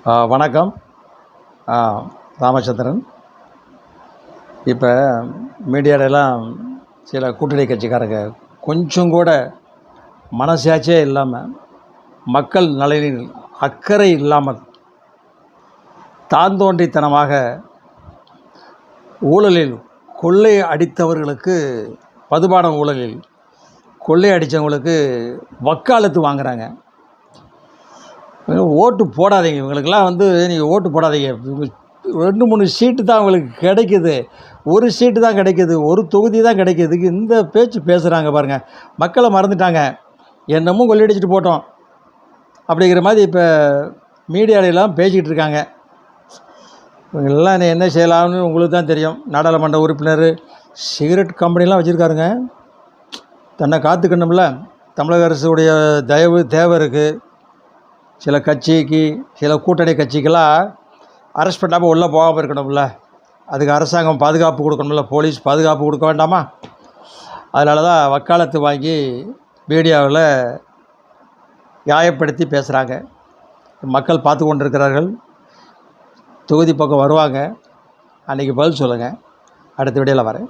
வணக்கம். ஆ ராமச்சந்திரன். இப்போ மீடியாலலாம் சில கூட்டணி கட்சிக்காரங்க கொஞ்சம் கூட மனசாட்சியே இல்லாமல், மக்கள் நலனில் அக்கறை இல்லாமல், தாந்தோன்றித்தனமாக ஊழலில் கொள்ளை அடித்தவர்களுக்கு, மதுபான ஊழலில் கொள்ளை அடித்தவங்களுக்கு வக்காலத்து வாங்குகிறாங்க. ஓட்டு போடாதீங்க, இவங்களுக்கெல்லாம் நீங்கள் ஓட்டு போடாதீங்க. 2, 3 சீட்டு தான் அவங்களுக்கு கிடைக்குது. ஒரு சீட்டு தான் கிடைக்குது, ஒரு தொகுதி தான் கிடைக்குது. இந்த பேச்சு பேசுகிறாங்க பாருங்கள். மக்களை மறந்துட்டாங்க. என்னமோ கொள்ளையடிச்சிட்டு போட்டோம் அப்படிங்கிற மாதிரி இப்போ மீடியாவிலலாம் பேசிக்கிட்டு இருக்காங்க. இவங்கெல்லாம் என்ன செய்யலாம்னு உங்களுக்கு தான் தெரியும். நாடாளுமன்ற உறுப்பினர் சிகரெட் கம்பெனிலாம் வச்சுருக்காருங்க. தன்னை காத்துக்கணும்ல. தமிழக அரசுடைய தேவை இருக்குது. சில கட்சிக்கு, சில கூட்டணி கட்சிக்கெல்லாம் அரெஸ்ட் பண்ணாமல் உள்ளே போகாமல் இருக்கணும்ல. அதுக்கு அரசாங்கம் பாதுகாப்பு கொடுக்கணும்ல, போலீஸ் பாதுகாப்பு கொடுக்க வேண்டாமா? அதனால தான் வக்காலத்து வாங்கி மீடியாவில் நியாயப்படுத்தி பேசுகிறாங்க. மக்கள் பார்த்து கொண்டு இருக்கிறார்கள். தொகுதி பக்கம் வருவாங்க, அன்றைக்கி பதில் சொல்லுங்கள். அடுத்த வீடியோவில் வரேன்.